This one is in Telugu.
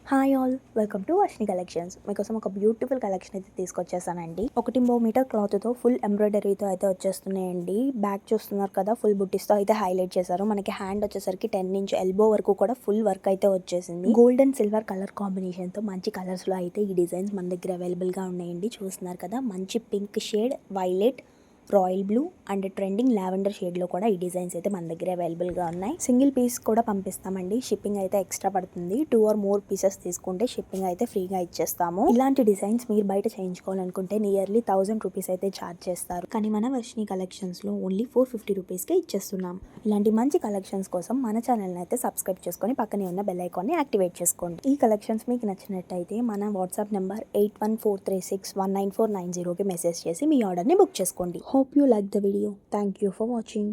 Hi all, welcome to Varshini collections. మీకోసం ఒక బ్యూటిఫుల్ కలెక్షన్ అయితే తీసుకొచ్చేసానండి. 1.5 మీటర్ క్లాత్తో ఫుల్ ఎంబ్రాయిడరీతో అయితే వచ్చేస్తున్నాయండి. బ్యాక్ చూస్తున్నారు కదా, ఫుల్ బుట్టీస్తో అయితే హైలైట్ చేశారు. మనకి హ్యాండ్ వచ్చేసరికి 10 ఇంచ్ ఎల్బో వరకు కూడా ఫుల్ వర్క్ అయితే వచ్చేసింది. గోల్డ్ అండ్ సిల్వర్ కలర్ కాంబినేషన్తో మంచి కలర్స్లో అయితే ఈ డిజైన్స్ మన దగ్గర అవైలబుల్గా ఉన్నాయండి. చూస్తున్నారు కదా, మంచి pink shade, violet, royal blue and trending lavender షేడ్లో కూడా ఈ డిజైన్స్ అయితే మన దగ్గర అవైలబుల్గా ఉన్నాయి. సింగిల్ పీస్ కూడా పంపిస్తామండి. షిప్పింగ్ అయితే ఎక్స్ట్రా పడుతుంది. 2 or more పీసెస్ తీసుకుంటే షిప్పింగ్ అయితే ఫ్రీగా ఇచ్చేస్తాము. ఇలాంటి డిజైన్స్ మీరు బయట చేయించుకోవాలనుకుంటే నియర్లీ 1000 రూపీస్ అయితే ఛార్జ్ చేస్తారు. కానీ మన వర్షిని కలెక్షన్స్లో ఓన్లీ 450 రూపీస్కే ఇచ్చేస్తున్నాం. ఇలాంటి మంచి కలెక్షన్స్ కోసం మన ఛానల్ని అయితే సబ్స్క్రైబ్ చేసుకొని పక్కనే ఉన్న బెల్ ఐకాన్ని యాక్టివేట్ చేసుకోండి. ఈ కలెక్షన్స్ మీకు నచ్చినట్టయితే మన వాట్సాప్ నెంబర్ 8143619490కి మెసేజ్ చేసి మీ ఆర్డర్ని బుక్ చేసుకోండి. Hope you like the video. Thank you for watching.